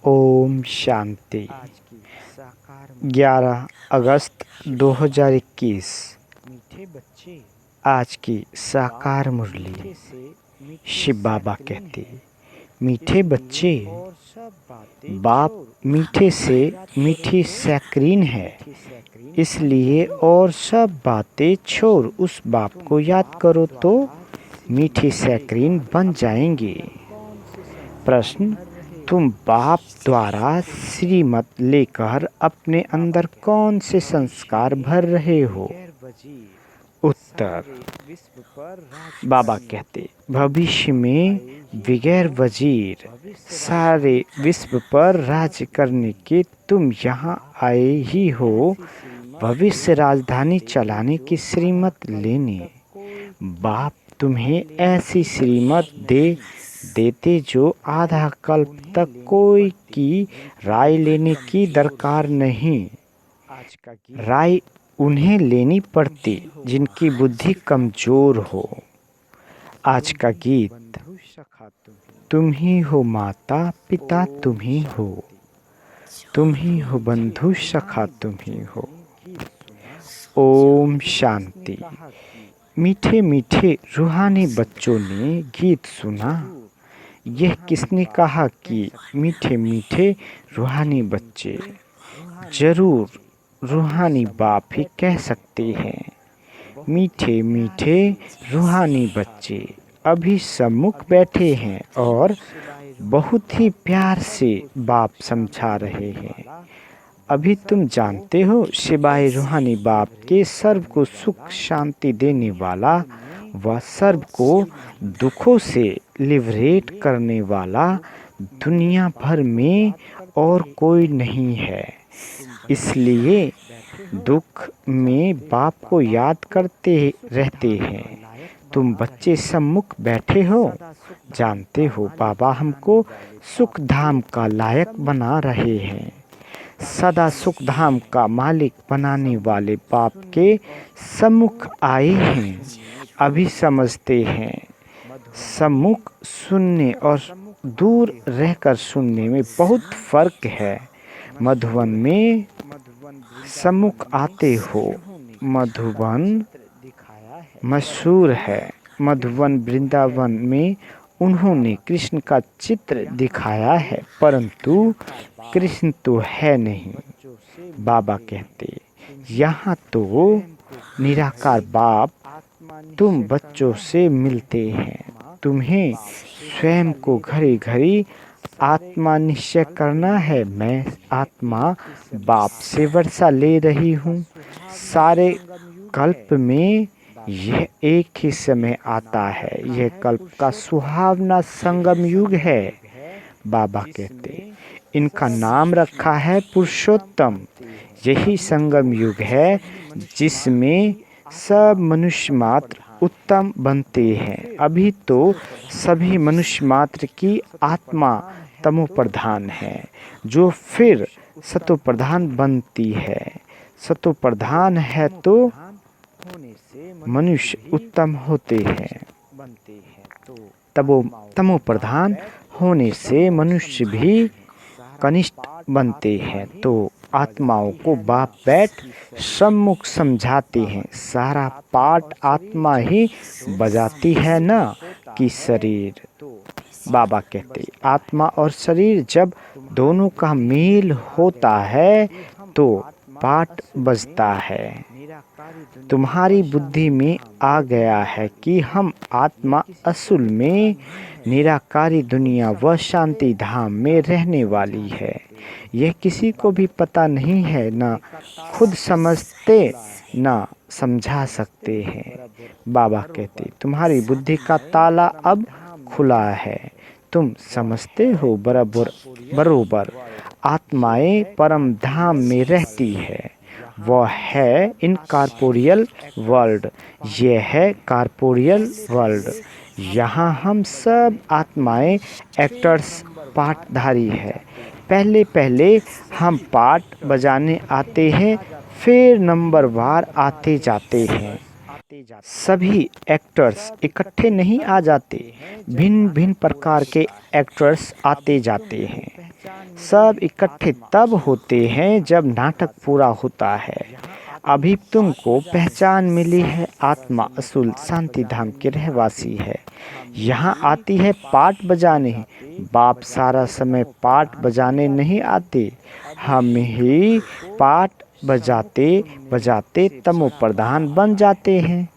ओम शांति। 11 अगस्त 2021। आज की साकार मुरली। शिव बाबा कहते, मीठे बच्चे, बाप मीठे से मीठी सैकरीन है, इसलिए और सब बातें छोड़ उस बाप को याद करो तो मीठी सैकरीन बन जाएंगे। प्रश्न: तुम बाप द्वारा श्रीमत लेकर अपने अंदर कौन से संस्कार भर रहे हो? उत्तर: बाबा कहते, भविष्य में बगैर वजीर सारे विश्व पर राज्य करने के तुम यहाँ आए ही हो, भविष्य राजधानी चलाने की श्रीमत लेने। बाप तुम्हें ऐसी श्रीमत देते जो आधा कल्प तक कोई की राय लेने की दरकार नहीं। राय उन्हें लेनी पड़ती जिनकी बुद्धि कमजोर हो। आज का गीत: तुम ही हो माता पिता, तुम ही हो, तुम ही हो बंधु सखा, तुम ही हो। ओम शांति। मीठे मीठे रूहानी बच्चों ने गीत सुना। यह किसने कहा कि मीठे मीठे रूहानी बच्चे? जरूर रूहानी बाप ही कह सकते हैं। मीठे मीठे रूहानी बच्चे अभी सम्मुख बैठे हैं और बहुत ही प्यार से बाप समझा रहे हैं। अभी तुम जानते हो, सिवाय रूहानी बाप के सर्व को सुख शांति देने वाला व सर्व को दुखों से लिबरेट करने वाला दुनिया भर में और कोई नहीं है। इसलिए दुख में बाप को याद करते रहते हैं। तुम बच्चे सम्मुख बैठे हो, जानते हो बाबा हमको सुख धाम का लायक बना रहे हैं। सदा सुख धाम का मालिक बनाने वाले बाप के सम्मुख आए हैं। अभी समझते हैं, सम्मुख सुनने और दूर रहकर सुनने में बहुत फर्क है। मधुबन में सम्मुख आते हो। मधुबन मशहूर है। मधुबन वृंदावन में उन्होंने कृष्ण का चित्र दिखाया है, परंतु कृष्ण तो है नहीं। बाबा कहते, यहाँ तो निराकार बाप तुम बच्चों से मिलते हैं। तुम्हें स्वयं को घड़ी घड़ी आत्मा निश्चय करना है। मैं आत्मा बाप से वर्षा ले रही हूँ। सारे कल्प में यह एक ही समय आता है। यह कल्प का सुहावना संगम युग है। बाबा कहते, इनका नाम रखा है पुरुषोत्तम। यही संगम युग है जिसमें सब मनुष्य मात्र उत्तम बनते हैं। अभी तो सभी मनुष्य मात्र की आत्मा तमो प्रधान है, जो फिर सतो प्रधान बनती है। सतो प्रधान है तो मनुष्य उत्तम होते हैं, तमो प्रधान होने से मनुष्य भी कनिष्ठ बनते हैं। तो आत्माओं को बाप बैठ सम्मुख समझाते हैं। सारा पाठ आत्मा ही बजाती है ना कि शरीर। बाबा कहते, आत्मा और शरीर जब दोनों का मेल होता है तो पाठ बजता है। तुम्हारी बुद्धि में आ गया है कि हम आत्मा असल में निराकारी दुनिया व शांति धाम में रहने वाली है। यह किसी को भी पता नहीं है, ना खुद समझते ना समझा सकते हैं। बाबा कहते, तुम्हारी बुद्धि का ताला अब खुला है। तुम समझते हो बरोबर आत्माएं परम धाम में रहती है। वह है इनकॉर्पोरियल वर्ल्ड। यह है कॉर्पोरियल वर्ल्ड। यहाँ हम सब आत्माएं एक्टर्स, पाठधारी है। पहले पहले हम पाठ बजाने आते हैं, फिर नंबर वार आते जाते हैं। सभी एक्टर्स इकट्ठे नहीं आ जाते, भिन्न भिन्न प्रकार के एक्टर्स आते जाते हैं। सब इकट्ठे तब होते हैं जब नाटक पूरा होता है। अभी तुमको पहचान मिली है, आत्मा असुल शांति धाम के रहवासी है। यहाँ आती है पाठ बजाने। बाप सारा समय पाठ बजाने नहीं आते, हम ही पाठ बजाते बजाते तमो प्रधान बन जाते हैं।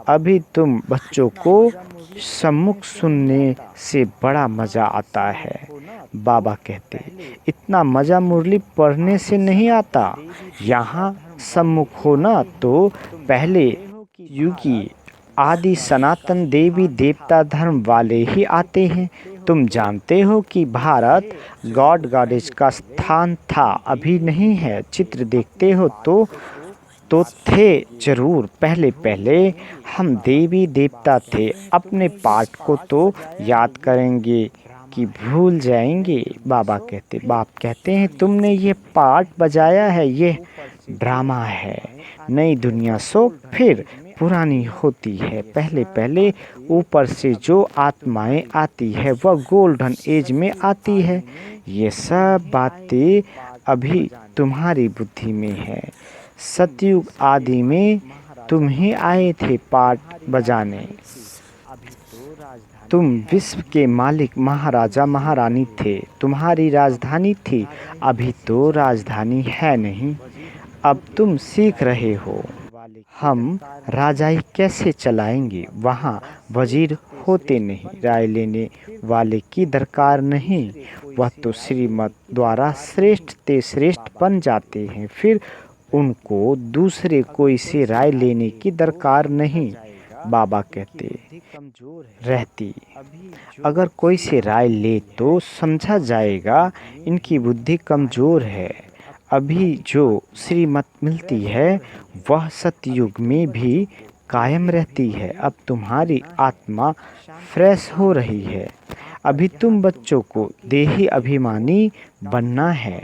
अभी तुम बच्चों को सम्मुख सुनने से बड़ा मज़ा आता है। बाबा कहते, इतना मज़ा मुरली पढ़ने से नहीं आता। यहाँ सम्मुख हो ना तो पहले युगी आदि सनातन देवी देवता धर्म वाले ही आते हैं। तुम जानते हो कि भारत गॉड गॉडेज का स्थान था, अभी नहीं है। चित्र देखते हो तो थे जरूर। पहले पहले हम देवी देवता थे। अपने पाठ को तो याद करेंगे कि भूल जाएंगे। बाप कहते हैं तुमने ये पाठ बजाया है, ये ड्रामा है। नई दुनिया सो फिर पुरानी होती है। पहले पहले ऊपर से जो आत्माएं आती है वह गोल्डन एज में आती है। ये सब बातें अभी तुम्हारी बुद्धि में है। सतयुग आदि में तुम ही आए थे पाठ बजाने। तुम विश्व के मालिक महाराजा महारानी थे, तुम्हारी राजधानी थी। अभी तो राजधानी है नहीं, अब तुम सीख रहे हो। हम राजाई कैसे चलाएंगे? वहाँ वजीर होते नहीं, राय लेने वाले की दरकार नहीं। वह तो श्रीमत द्वारा श्रेष्ठ ते श्रेष्ठ बन जाते हैं, फिर उनको दूसरे कोई से राय लेने की दरकार नहीं। बाबा कहते रहती, अगर कोई से राय ले तो समझा जाएगा इनकी बुद्धि कमज़ोर है। अभी जो श्रीमत मिलती है वह सतयुग में भी कायम रहती है। अब तुम्हारी आत्मा फ्रेश हो रही है। अभी तुम बच्चों को देही अभिमानी बनना है।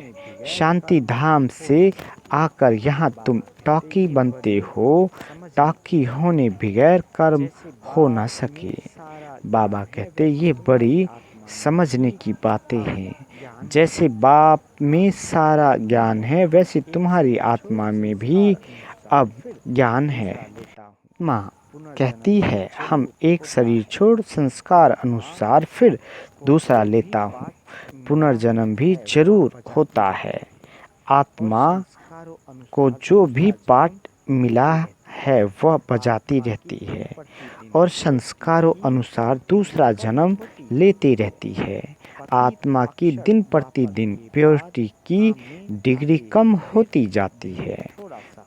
शांति धाम से आकर यहाँ तुम टॉकी बनते हो। टॉकी होने बगैर कर्म हो ना सके। बाबा कहते ये बड़ी समझने की बातें हैं। जैसे बाप में सारा ज्ञान है वैसे तुम्हारी आत्मा में भी अब ज्ञान है। माँ कहती है हम एक शरीर छोड़ संस्कार अनुसार फिर दूसरा लेता हूँ। पुनर्जन्म भी जरूर होता है। आत्मा को जो भी पाठ मिला है वह बजाती रहती है और संस्कारों अनुसार दूसरा जन्म लेती रहती है। आत्मा की दिन प्रतिदिन प्योरिटी की डिग्री कम होती जाती है।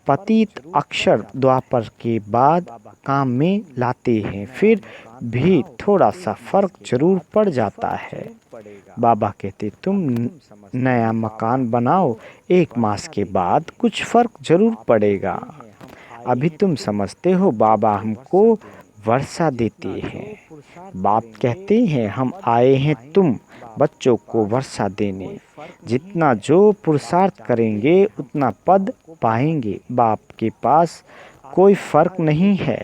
पतित अक्षर द्वापर के बाद काम में लाते हैं, फिर भी थोड़ा सा फर्क जरूर पड़ जाता है। बाबा कहते तुम नया मकान बनाओ, 1 मास के बाद कुछ फर्क जरूर पड़ेगा। अभी तुम समझते हो बाबा हमको वर्षा देते हैं। बाप कहते हैं हम आए हैं तुम बच्चों को वर्षा देने। जितना जो पुरुषार्थ करेंगे उतना पद पाएंगे। बाप के पास कोई फर्क नहीं है।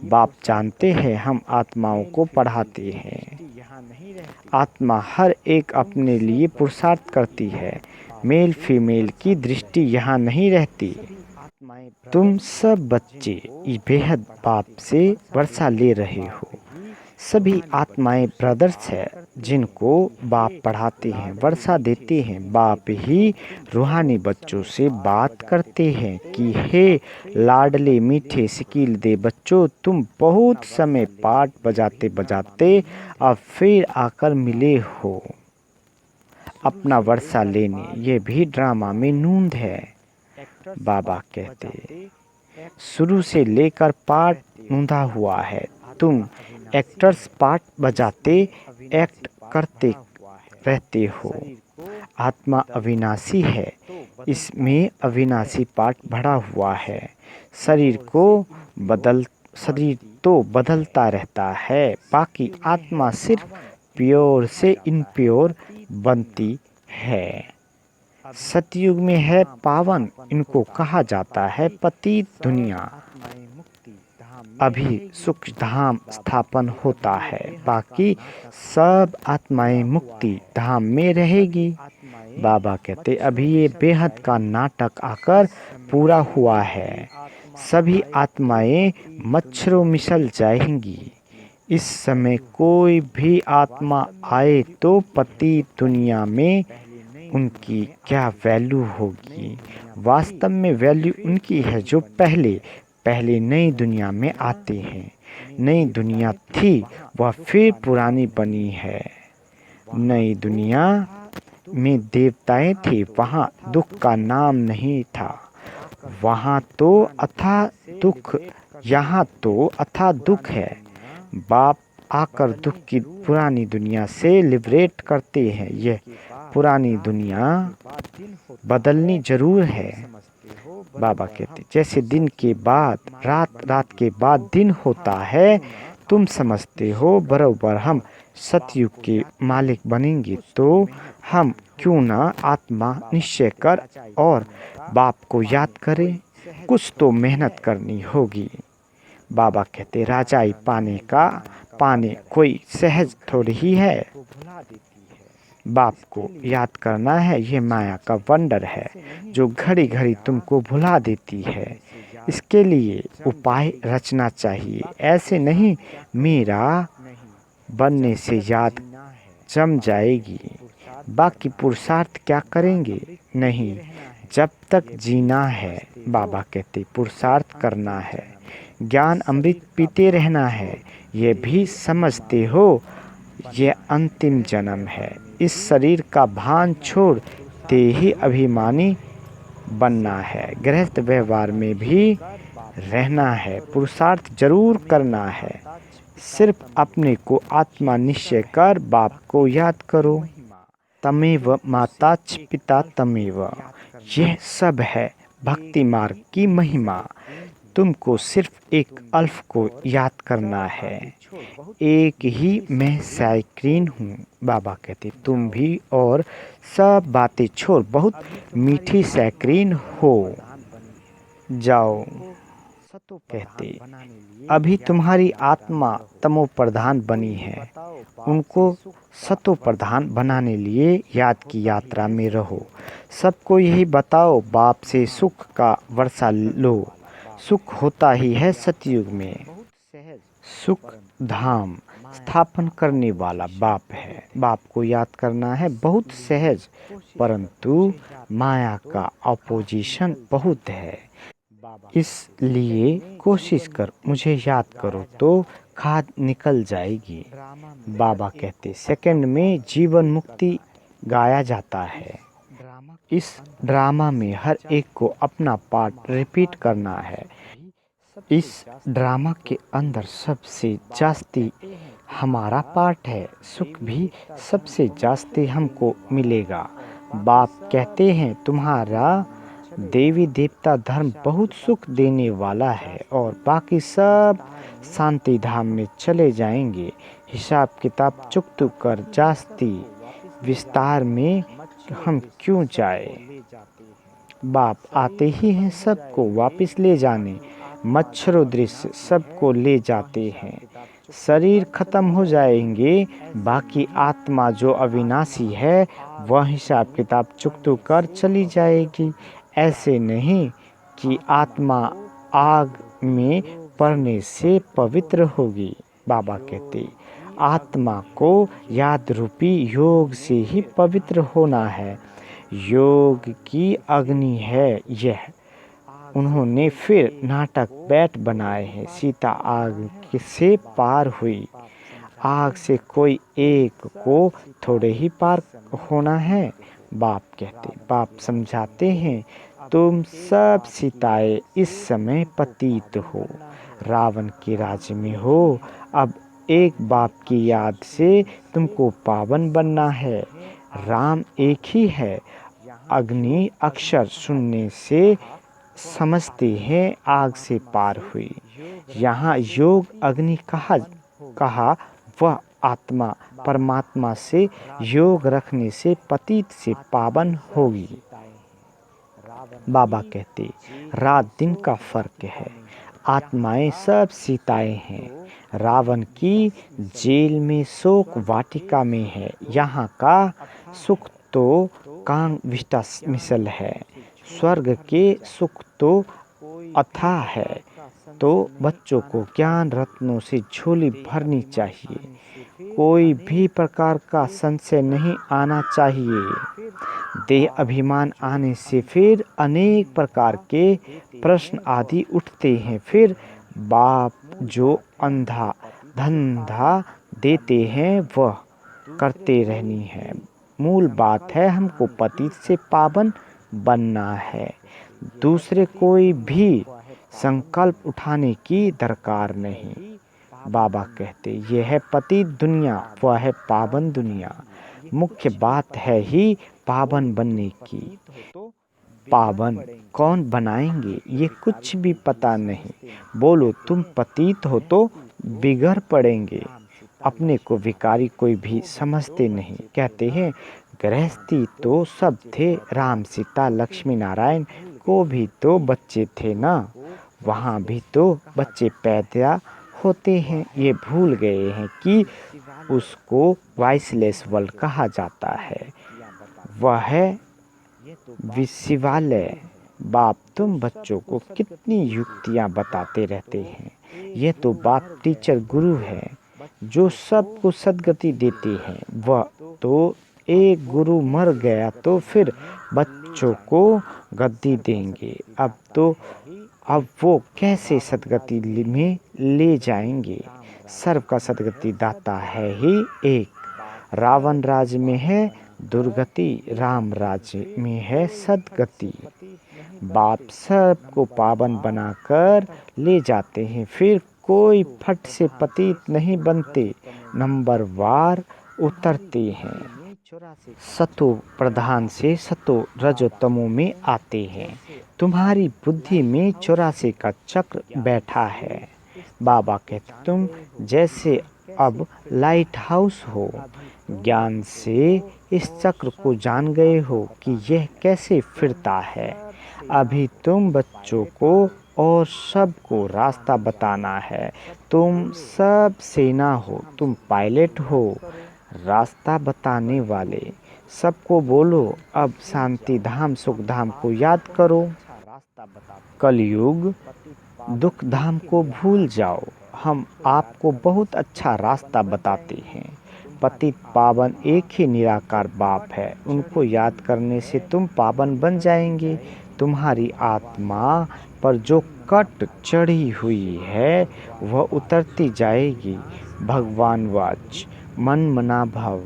बाप जानते हैं हम आत्माओं को पढ़ाते हैं। आत्मा हर एक अपने लिए पुरुषार्थ करती है। मेल फीमेल की दृष्टि यहाँ नहीं रहती। तुम सब बच्चे बेहद बाप से वर्षा ले रहे हो। सभी आत्माएं ब्रदर्स हैं जिनको बाप पढ़ाते हैं, वर्षा देते हैं। बाप ही रूहानी बच्चों से बात करते हैं कि हे लाडले मीठे सिकील दे बच्चों, तुम बहुत समय पाठ बजाते बजाते अब फिर आकर मिले हो अपना वर्षा लेने। ये भी ड्रामा में नूंद है। बाबा कहते शुरू से लेकर पाठ नूंधा हुआ है। तुम एक्टर्स पाठ बजाते एक्ट करते रहते हो। आत्मा अविनाशी है, इसमें अविनाशी पाठ भरा हुआ है। शरीर तो बदलता रहता है, बाकी आत्मा सिर्फ प्योर से इनप्योर बनती है। सतयुग में है पावन, इनको कहा जाता है पतित दुनिया। अभी सुख धाम स्थापन होता है, बाकी सब आत्माएं मुक्ति धाम में रहेगी। बाबा कहते अभी ये बेहद का नाटक आकर पूरा हुआ है। सभी आत्माएं मच्छरों मिसल जाएंगी। इस समय कोई भी आत्मा आए तो पति दुनिया में उनकी क्या वैल्यू होगी। वास्तव में वैल्यू उनकी है जो पहले पहले नई दुनिया में आते हैं। नई दुनिया थी वह फिर पुरानी बनी है। नई दुनिया में देवताएं थे, वहाँ दुख का नाम नहीं था। वहाँ तो अथाह दुख, यहाँ तो अथाह दुख है। बाप आकर दुख की पुरानी दुनिया से लिबरेट करते हैं। यह पुरानी दुनिया बदलनी जरूर है। बाबा कहते जैसे दिन के बाद रात, रात के बाद दिन होता है। तुम समझते हो बरोबर हम सतयुग के मालिक बनेंगे तो हम क्यों ना आत्मा निश्चय कर और बाप को याद करें। कुछ तो मेहनत करनी होगी। बाबा कहते राजाई पाने कोई सहज थोड़ी ही है। बाप को याद करना है, यह माया का वंडर है जो घड़ी घड़ी तुमको भुला देती है। इसके लिए उपाय रचना चाहिए। ऐसे नहीं मेरा बनने से याद जम जाएगी, बाकी पुरुषार्थ क्या करेंगे। नहीं, जब तक जीना है बाबा कहते पुरुषार्थ करना है। ज्ञान अमृत पीते रहना है। ये भी समझते हो ये अंतिम जन्म है। इस शरीर का भान छोड़ते ही अभिमानी बनना है। गृहस्थ व्यवहार में भी रहना है। पुरुषार्थ जरूर करना है। सिर्फ अपने को आत्मा निश्चय कर बाप को याद करो। तमेव माता च पिता तमेव, यह सब है भक्ति मार्ग की महिमा। तुमको सिर्फ एक अल्फ को याद करना है। एक ही मैं साइक्रीन हूँ। बाबा कहते तुम भी और सब बातें छोड़ बहुत मीठी सैक्रीन हो जाओ। कहते अभी तुम्हारी आत्मा तमो प्रधान बनी है, उनको सतो प्रधान बनाने लिए याद की यात्रा में रहो। सबको यही बताओ बाप से सुख का वर्षा लो। सुख होता ही है सतयुग में। सुख धाम स्थापन करने वाला बाप है। बाप को याद करना है बहुत सहज, परंतु माया का अपोजिशन बहुत है। इसलिए कोशिश कर मुझे याद करो तो खाद निकल जाएगी। बाबा कहते सेकंड में जीवन मुक्ति गाया जाता है। इस ड्रामा में हर एक को अपना पार्ट रिपीट करना है। इस ड्रामा के अंदर सबसे जास्ती हमारा पार्ट है। सुख भी सबसे जास्ती हमको मिलेगा। बाप कहते हैं तुम्हारा देवी देवता धर्म बहुत सुख देने वाला है और बाकी सब शांति धाम में चले जाएंगे। हिसाब किताब चुकतू कर जास्ती विस्तार में हम क्यों जाए। बाप आते ही हैं सबको वापस ले जाने। मच्छरों दृश्य सबको ले जाते हैं। शरीर खत्म हो जाएंगे, बाकी आत्मा जो अविनाशी है वह हिसाब किताब चुकतू कर चली जाएगी। ऐसे नहीं कि आत्मा आग में पड़ने से पवित्र होगी। बाबा कहते आत्मा को याद रूपी योग से ही पवित्र होना है। योग की अग्नि है यह। उन्होंने फिर नाटक बैट बनाए हैं। सीता आग से पार हुई। आग से कोई एक को थोड़े ही पार होना है। बाप समझाते हैं तुम सब सीताएं इस समय पतित हो, रावण के राज्य में हो। अब एक बाप की याद से तुमको पावन बनना है। राम एक ही है। अग्नि अक्षर सुनने से समझते हैं आग से पार हुई। यहाँ योग अग्नि कहा वह आत्मा परमात्मा से योग रखने से पतित से पावन होगी। बाबा कहते रात दिन का फर्क है। आत्माएं सब सीताएं हैं। रावण की जेल में शोक वाटिका में है। यहाँ का सुख तो कांग विष्टा मिसल है। स्वर्ग के सुख तो अथाह है। तो बच्चों को ज्ञान रत्नों से झोली भरनी चाहिए। कोई भी प्रकार का संशय नहीं आना चाहिए। देह अभिमान आने से फिर अनेक प्रकार के प्रश्न आदि उठते हैं। फिर बाप जो अंधा धंधा देते हैं वह करते रहनी है। मूल बात है हमको पतित से पावन बनना है। दूसरे कोई भी संकल्प उठाने की दरकार नहीं। बाबा कहते यह है पतित दुनिया, वह है पावन दुनिया। मुख्य बात है ही पावन बनने की। पावन कौन बनाएंगे ये कुछ भी पता नहीं। बोलो तुम पतित हो तो बिगड़ पड़ेंगे। अपने को विकारी कोई भी समझते नहीं। कहते हैं गृहस्थी तो सब थे, राम सीता लक्ष्मी नारायण को भी तो बच्चे थे ना, वहाँ भी तो बच्चे पैदा होते हैं। ये भूल गए हैं कि उसको वाइसलेस वर्ल्ड कहा जाता है। वह है विश्वालय। बाप तुम बच्चों को कितनी युक्तियाँ बताते रहते हैं। ये तो बाप टीचर गुरु है जो सबको सद्गति देते हैं। वह तो एक गुरु मर गया तो फिर बच्चों को गद्दी देंगे। अब वो कैसे सद्गति में ले जाएंगे। सर्व का सद्गति दाता है ही एक। रावण राज्य में है दुर्गति, राम राज्य में है सद्गति। बाप सबको पावन बनाकर ले जाते हैं। फिर कोई फट से पतित नहीं बनते, नंबर वार उतरते हैं। सतो प्रधान से सतो रजोतमो में आते हैं। तुम्हारी बुद्धि में 84 का चक्र बैठा है। बाबा कहते तुम जैसे अब लाइट हाउस हो, ज्ञान से इस चक्र को जान गए हो कि यह कैसे फिरता है। अभी तुम बच्चों को और सबको रास्ता बताना है। तुम सब सेना हो, तुम पायलट हो, रास्ता बताने वाले। सबको बोलो अब शांति धाम सुख धाम को याद करो। कलयुग दुख धाम को भूल जाओ। हम आपको बहुत अच्छा रास्ता बताते हैं। पतित पावन एक ही निराकार बाप है। उनको याद करने से तुम पावन बन जाएंगे। तुम्हारी आत्मा पर जो कट चढ़ी हुई है वह उतरती जाएगी। भगवान वाच मन मना भव,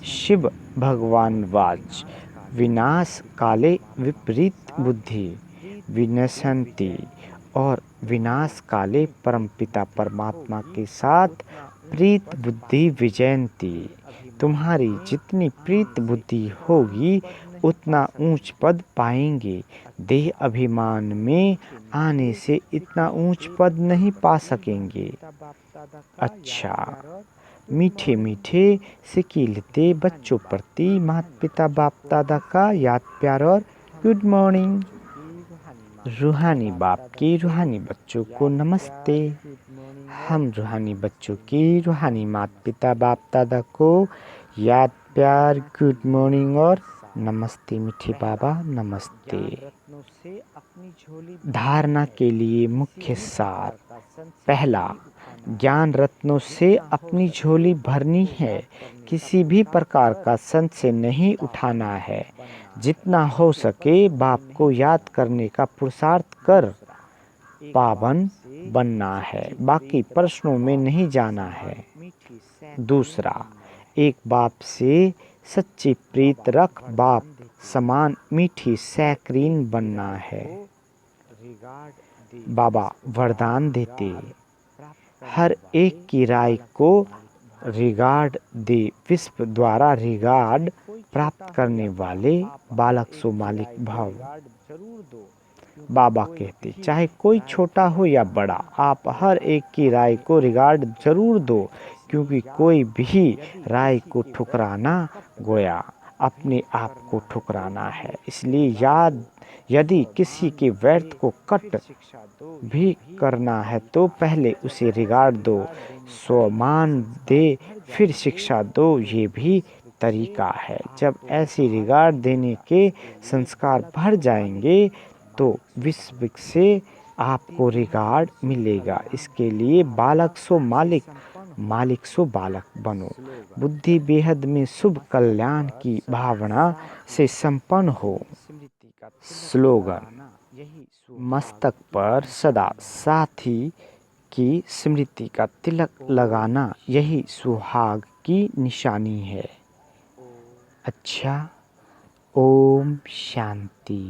शिव भगवान वाच विनाश काले विपरीत बुद्धि विनशंति। और विनाश काले परमपिता परमात्मा के साथ प्रीत बुद्धि विजयंती। तुम्हारी जितनी प्रीत बुद्धि होगी उतना ऊंच पद पाएंगे। देह अभिमान में आने से इतना ऊंच पद नहीं पा सकेंगे। अच्छा, मीठे मीठे सिकीलते बच्चों प्रति माता पिता बाप दादा का याद प्यार और गुड मॉर्निंग। रूहानी बाप के रूहानी बच्चों को नमस्ते। हम रूहानी बच्चों की रूहानी माता पिता बाप दादा को याद प्यार गुड मॉर्निंग और नमस्ते। मीठे बाबा नमस्ते। धारणा के लिए मुख्य सार। पहला, ज्ञान रत्नों से अपनी झोली भरनी है। किसी भी प्रकार का संशय नहीं उठाना है। जितना हो सके बाप को याद करने का पुरुषार्थ कर पावन बनना है। बाकी प्रश्नों में नहीं जाना है। दूसरा, एक बाप से सच्ची प्रीत रख बाप समान मीठी सैकरीन बनना है। बाबा वरदान देते हर एक की राय को रिगार्ड दे। विश्व द्वारा रिगार्ड प्राप्त करने वाले बालक सो मालिक भाव। बाबा कहते चाहे कोई छोटा हो या बड़ा, आप हर एक की राय को रिगार्ड जरूर दो, क्योंकि कोई भी राय को ठुकराना गोया अपने आप को ठुकराना है। इसलिए यदि किसी के व्यर्थ को कट भी करना है तो पहले उसे रिगार्ड दो, सम्मान दे, फिर शिक्षा दो। ये भी तरीका है। जब ऐसी रिगार्ड देने के संस्कार भर जाएंगे तो विश्व से आपको रिगार्ड मिलेगा। इसके लिए बालक सो मालिक, मालिक सो बालक बनो। बुद्धि बेहद में शुभ कल्याण की भावना से संपन्न हो। स्लोगन: मस्तक पर सदा साथी की स्मृति का तिलक लगाना यही सुहाग की निशानी है। अच्छा, ओम शांति।